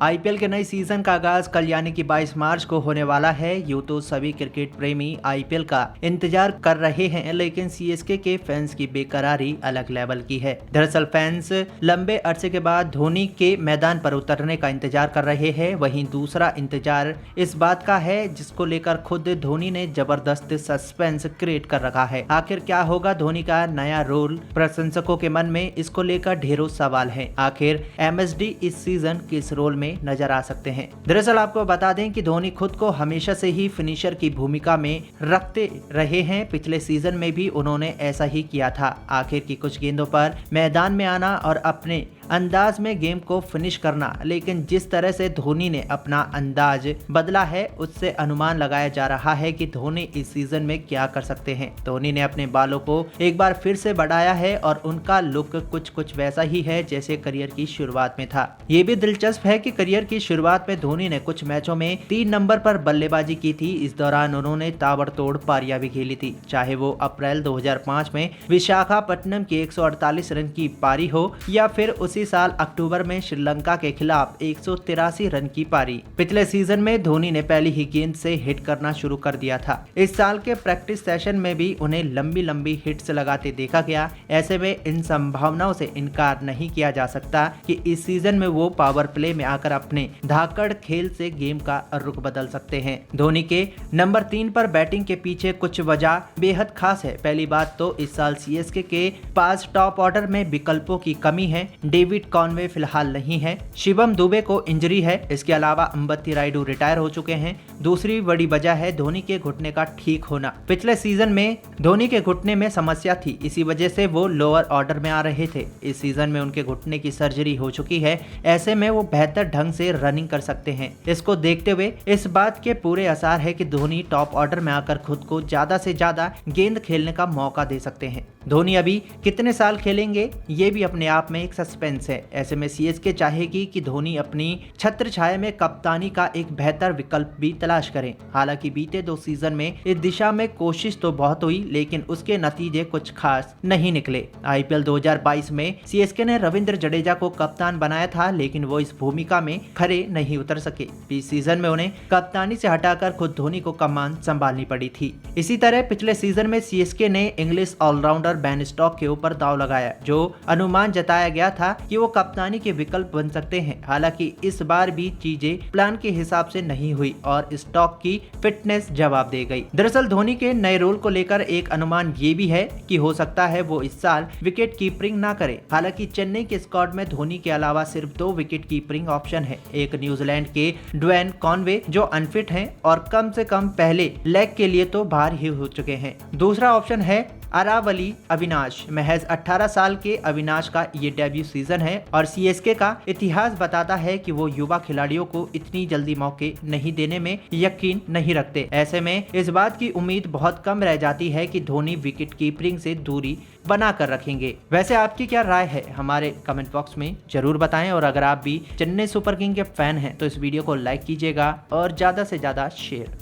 IPL के नए season का आगाज कल यानी कि 22 मार्च को होने वाला है। यूं तो सभी क्रिकेट प्रेमी आईपीएल का इंतजार कर रहे हैं, लेकिन सीएसके के फैंस की बेकरारी अलग लेवल की है। दरअसल फैंस लंबे अरसे के बाद धोनी के मैदान पर उतरने का इंतजार कर रहे हैं। वहीं दूसरा इंतजार इस बात का है जिसको लेकर खुद धोनी ने जबरदस्त सस्पेंस क्रिएट कर रखा है। आखिर क्या होगा धोनी का नया रोल? प्रशंसकों के मन में इसको लेकर ढेरों सवाल हैं। आखिर एमएसडी इस सीजन किस रोल में नजर आ सकते हैं? दरअसल आपको बता दें कि धोनी खुद को हमेशा से ही फिनिशर की भूमिका में रखते रहे हैं। पिछले सीजन में भी उन्होंने ऐसा ही किया था। आखिर की कुछ गेंदों पर मैदान में आना और अपने अंदाज में गेम को फिनिश करना, लेकिन जिस तरह से धोनी ने अपना अंदाज बदला है उससे अनुमान लगाया जा रहा है कि धोनी इस सीजन में क्या कर सकते हैं। धोनी ने अपने बालों को एक बार फिर से बढ़ाया है और उनका लुक कुछ वैसा ही है जैसे करियर की शुरुआत में था। ये भी दिलचस्प है कि करियर की शुरुआत में धोनी ने कुछ मैचों में 3 नंबर पर बल्लेबाजी की थी। इस दौरान उन्होंने ताबड़तोड़ पारियां भी खेली थी, चाहे वो अप्रैल 2005 में विशाखापट्टनम की 148 रन की पारी हो या फिर उसी साल अक्टूबर में श्रीलंका के खिलाफ 183 रन की पारी। पिछले सीजन में धोनी ने पहली ही गेंद से हिट करना शुरू कर दिया था। इस साल के प्रैक्टिस सेशन में भी उन्हें लंबी हिट्स लगाते देखा गया। ऐसे में इन संभावनाओं से इनकार नहीं किया जा सकता कि इस सीजन में वो पावर प्ले में आकर अपने धाकड़ खेल से गेम का रुख बदल सकते हैं। धोनी के नंबर 3 पर बैटिंग के पीछे कुछ वजह बेहद खास है। पहली बात तो इस साल सीएसके के पास टॉप ऑर्डर में विकल्पों की कमी है। डेविड कॉनवे फिलहाल नहीं है, शिवम दुबे को इंजरी है, इसके अलावा अंबत्ती रायडू रिटायर हो चुके हैं। दूसरी बड़ी वजह है धोनी के घुटने का ठीक होना। पिछले सीजन में धोनी के घुटने में समस्या थी, इसी वजह से वो लोअर ऑर्डर में आ रहे थे। इस सीजन में उनके घुटने की सर्जरी हो चुकी है, ऐसे में वो बेहतर ढंग से रनिंग कर सकते हैं। इसको देखते हुए इस बात के पूरे आसार है कि धोनी टॉप ऑर्डर में आकर खुद को ज्यादा से ज्यादा गेंद खेलने का मौका दे सकते हैं। धोनी अभी कितने साल खेलेंगे ये भी अपने आप में एक सस्पेंस है। ऐसे में सीएसके चाहेगी कि धोनी अपनी छत्र छाया में कप्तानी का एक बेहतर विकल्प भी तलाश करें। हालांकि बीते 2 सीजन में इस दिशा में कोशिश तो बहुत हुई, लेकिन उसके नतीजे कुछ खास नहीं निकले। आईपीएल 2022 में सीएसके ने रविंद्र जडेजा को कप्तान बनाया था, लेकिन वो इस भूमिका में खरे नहीं उतर सके। इस सीजन में उन्हें कप्तानी से हटाकर खुद धोनी को कमान संभालनी पड़ी थी। इसी तरह पिछले सीजन में सीएसके ने इंग्लिश ऑलराउंडर बेन स्टोक्स के ऊपर दांव लगाया, जो अनुमान जताया गया था कि वो कप्तानी के विकल्प बन सकते हैं। हालांकि इस बार भी चीजें प्लान के हिसाब से नहीं हुई और स्टोक्स की फिटनेस जवाब दे गई। दरअसल धोनी के नए रोल को लेकर एक अनुमान ये भी है कि हो सकता है वो इस साल विकेट कीपिंग ना करे। हालांकि चेन्नई के स्क्वाड में धोनी के अलावा सिर्फ 2 विकेट कीपिंग ऑप्शन है। एक न्यूजीलैंड के ड्वेन कॉनवे जो अनफिट हैं और कम से कम पहले लेग के लिए तो बाहर ही हो चुके हैं। दूसरा ऑप्शन है अरावली अविनाश। महज 18 साल के अविनाश का ये डेब्यू सीजन है और सीएसके का इतिहास बताता है कि वो युवा खिलाड़ियों को इतनी जल्दी मौके नहीं देने में यकीन नहीं रखते। ऐसे में इस बात की उम्मीद बहुत कम रह जाती है कि धोनी विकेट कीपिंग से दूरी बना कर रखेंगे। वैसे आपकी क्या राय है हमारे कमेंट बॉक्स में जरूर बताएं, और अगर आप भी चेन्नई सुपर किंग के फैन हैं तो इस वीडियो को लाइक कीजिएगा और ज्यादा से ज्यादा शेयर।